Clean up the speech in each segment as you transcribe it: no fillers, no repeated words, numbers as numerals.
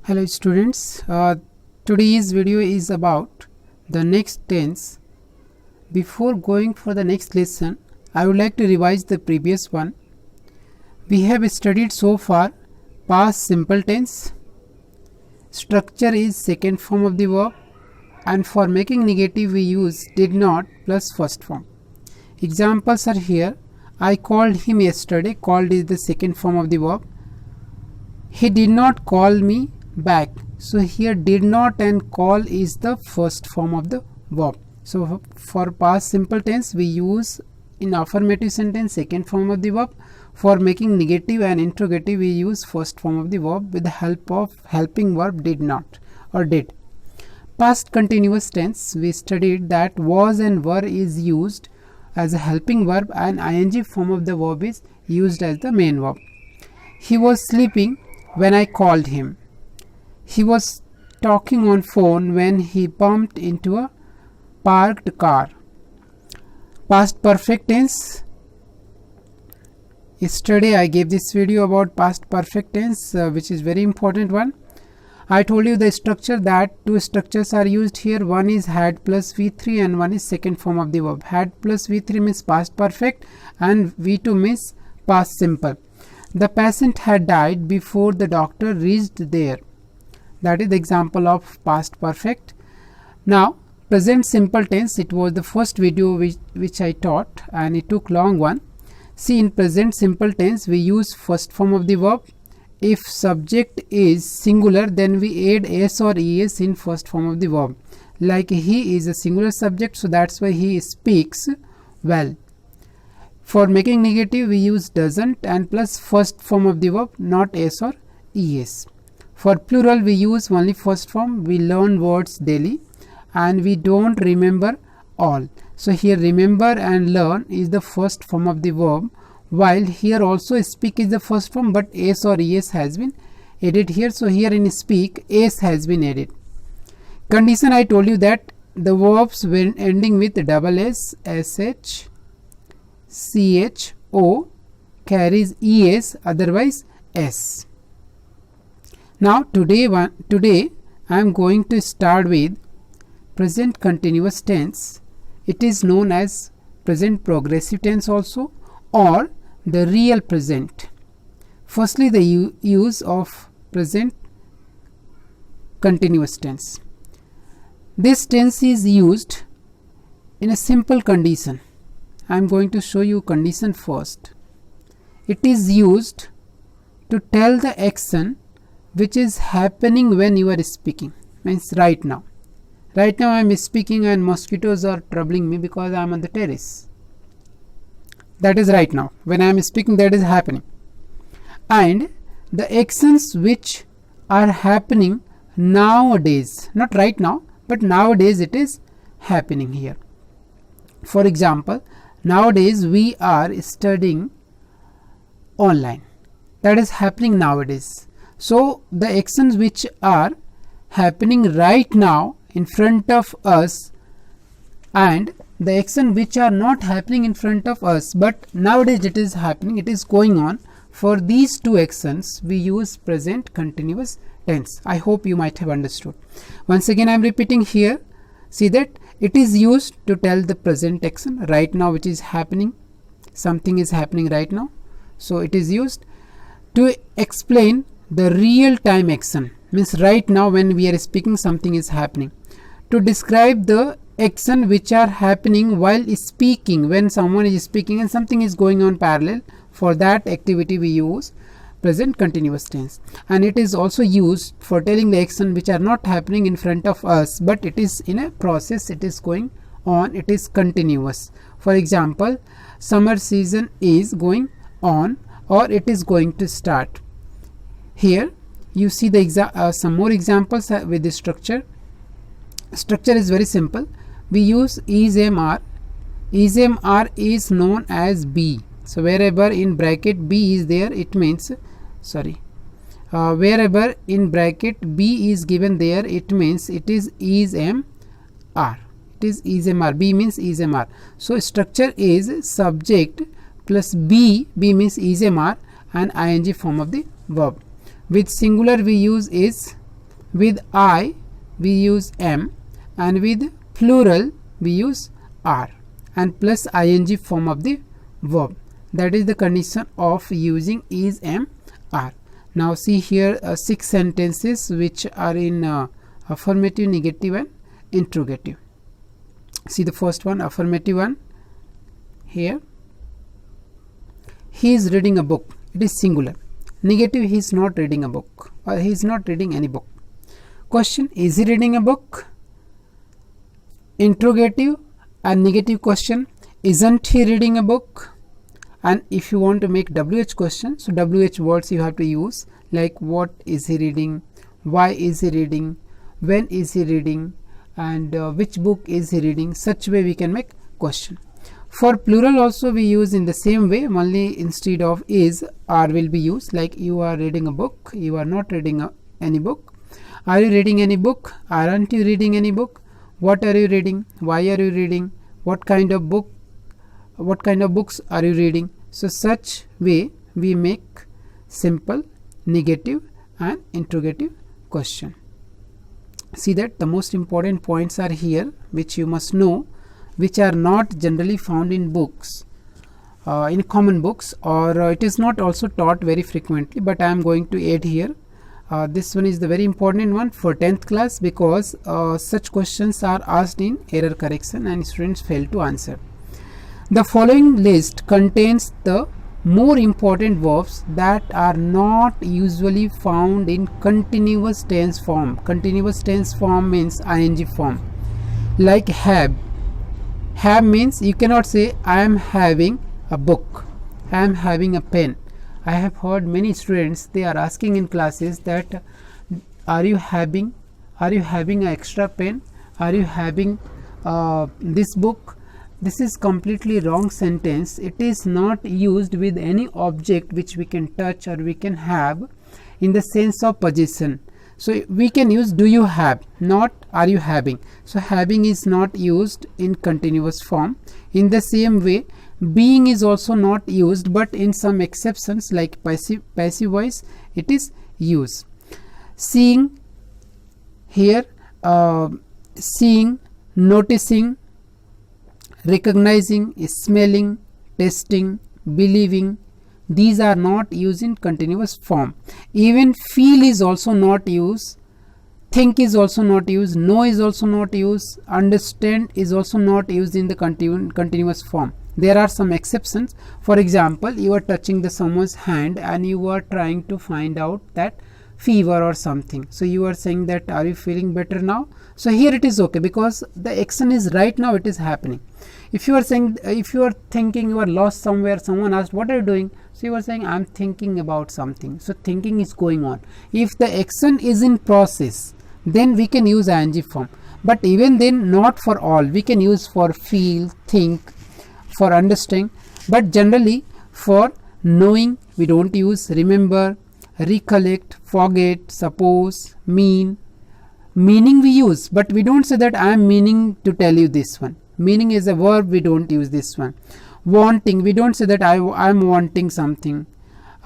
Hello students, today's video is about the next tense. Before going for the next lesson, I would like to revise the previous one. We have studied so far past simple tense, structure is second form of the verb, and for making negative we use did not plus first form. Examples are here. I called him yesterday. Called is the second form of the verb. He did not call me back. So here did not and call is the first form of the verb. So for past simple tense we use in affirmative sentence second form of the verb. For making negative and interrogative we use first form of the verb with the help of helping verb did not or did. Past continuous tense we studied that was and were is used as a helping verb and ing form of the verb is used as the main verb. He was sleeping when I called him. He was talking on phone when he bumped into a parked car. Past perfect tense. Yesterday I gave this video about past perfect tense which is very important one. I told you the structure that two structures are used here. One is had plus V3 and one is second form of the verb. Had plus V3 means past perfect and V2 means past simple. The patient had died before the doctor reached there. That is the example of past perfect. Now present simple tense, it was the first video which I taught and it took long one. See, in present simple tense we use first form of the verb. If subject is singular then we add s or es in first form of the verb. Like he is a singular subject, so that's why he speaks well. For making negative we use doesn't and plus first form of the verb, not s or es. For plural we use only first form. We learn words daily and we don't remember all. So here remember and learn is the first form of the verb, while here also speak is the first form but s or es has been added here. So here in speak s has been added. Condition, I told you that the verbs when ending with double s, sh, ch, o carries es, otherwise s. Now today I am going to start with present continuous tense. It is known as present progressive tense also, or the real present. Firstly, the use of present continuous tense. This tense is used in a simple condition. I am going to show you condition first. It is used to tell the action which is happening when you are speaking, means right now. Right now I am speaking and mosquitoes are troubling me because I am on the terrace. That is right now. When I am speaking, that is happening. And the actions which are happening nowadays, not right now, but nowadays it is happening here. For example, nowadays we are studying online. That is happening nowadays. So the actions which are happening right now in front of us and the action which are not happening in front of us but nowadays it is happening, it is going on, for these two actions we use present continuous tense. I hope you might have understood. Once again I am repeating here. See that it is used to tell the present action right now which is happening. Something is happening right now, so it is used to explain the real time action, means right now when we are speaking something is happening. To describe the action which are happening while speaking, when someone is speaking and something is going on parallel, for that activity we use present continuous tense. And it is also used for telling the action which are not happening in front of us but it is in a process, it is going on, it is continuous. For example, summer season is going on or it is going to start. Here you see the some more examples with the structure. Structure is very simple. We use is mr. Is mr is known as b. So wherever in bracket b is there, it means wherever in bracket b is given there, it means it is mr. It is mr. B means is mr. So structure is subject plus b means is mr and ing form of the verb. With singular we use is With I we use am, and with plural we use are, and plus ing form of the verb. That is the condition of using is, am, are. Now see here 6 sentences which are in affirmative, negative and interrogative. See the first one, affirmative one. Here, he is reading a book. It is singular. Negative, he is not reading a book, or he is not reading any book. Question, is he reading a book? Interrogative and negative question, isn't he reading a book? And if you want to make WH question, so WH words you have to use, like what is he reading, why is he reading, when is he reading, and which book is he reading. Such way we can make question. For plural also we use in the same way, only instead of is, are will be used, like you are reading a book, you are not reading any book. Are you reading any book? Aren't you reading any book? What are you reading? Why are you reading? What kind of book? What kind of books are you reading? So such way we make simple, negative and interrogative question. See that the most important points are here which you must know, which are not generally found in books, in common books, or it is not also taught very frequently, but I am going to add here. This one is the very important one for 10th class, because such questions are asked in error correction and students fail to answer. The following list contains the more important verbs that are not usually found in continuous tense form. Continuous tense form means ing form. Like have. Have means you cannot say I am having a book, I am having a pen. I have heard many students, they are asking in classes that are you having an extra pen, are you having this book. This is completely wrong sentence. It is not used with any object which we can touch or we can have in the sense of possession. So we can use do you have, not are you having. So having is not used in continuous form. In the same way, being is also not used, but in some exceptions like passive voice it is used. Seeing, here seeing, noticing, recognizing, smelling, tasting, believing, these are not used in continuous form. Even feel is also not used, think is also not used, know is also not used, understand is also not used in the continuous form. There are some exceptions. For example, you are touching someone's hand and you are trying to find out that fever or something. So you are saying that are you feeling better now? So here it is okay, because the action is right now, it is happening. If you are saying, if you are thinking you are lost somewhere, someone asked what are you doing, so you are saying I am thinking about something. So thinking is going on. If the action is in process, then we can use ing form, but even then not for all. We can use for feel, think, for understand, but generally for knowing we don't use remember, recollect, forget, suppose, mean. Meaning we use, but we don't say that I am meaning to tell you this one. Meaning is a verb, we don't use this one. Wanting, we don't say that I am wanting something.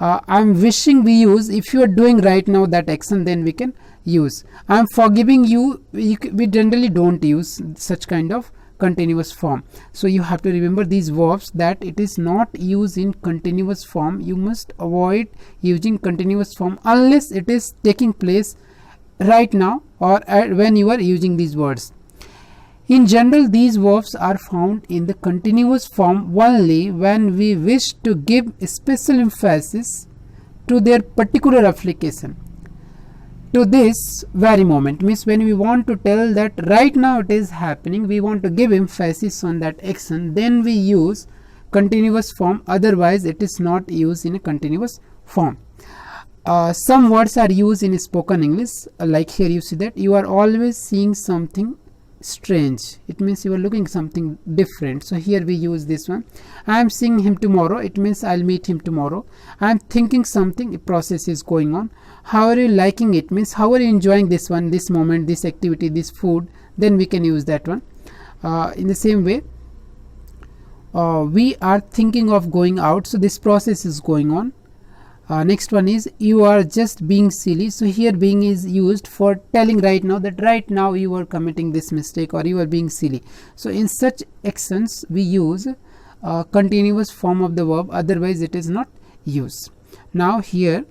I am wishing, we use. If you are doing right now that action, then we can use. I am forgiving you, we generally don't use such kind of continuous form. So you have to remember these verbs, that it is not used in continuous form. You must avoid using continuous form unless it is taking place right now or when you are using these words. In general, these verbs are found in the continuous form only when we wish to give special emphasis to their particular application. To this very moment, means when we want to tell that right now it is happening, we want to give emphasis on that action, then we use continuous form. Otherwise it is not used in a continuous form. Some words are used in spoken English, like here you see that you are always seeing something strange. It means you are looking something different. So here we use this one. I am seeing him tomorrow. It means I'll meet him tomorrow. I am thinking something, a process is going on. How are you liking it? Means how are you enjoying this one, this moment, this activity, this food? Then we can use that one. In the same way, we are thinking of going out. So this process is going on. Next one is you are just being silly. So here being is used for telling right now that right now you are committing this mistake or you are being silly. So in such actions we use continuous form of the verb, otherwise it is not used. Now here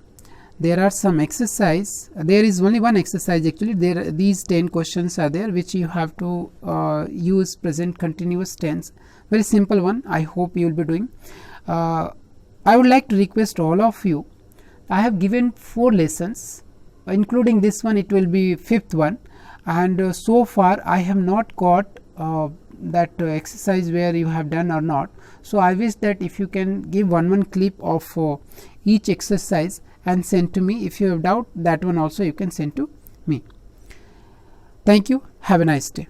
there are some exercise. There is only one exercise actually. There these 10 questions are there which you have to use present continuous tense. Very simple one. I hope you will be doing. I would like to request all of you. I have given 4 lessons, including this one. It will be 5th one, and so far I have not got that exercise where you have done or not. So I wish that if you can give one clip of each exercise and send to me. If you have doubt, that one also you can send to me. Thank you. Have a nice day.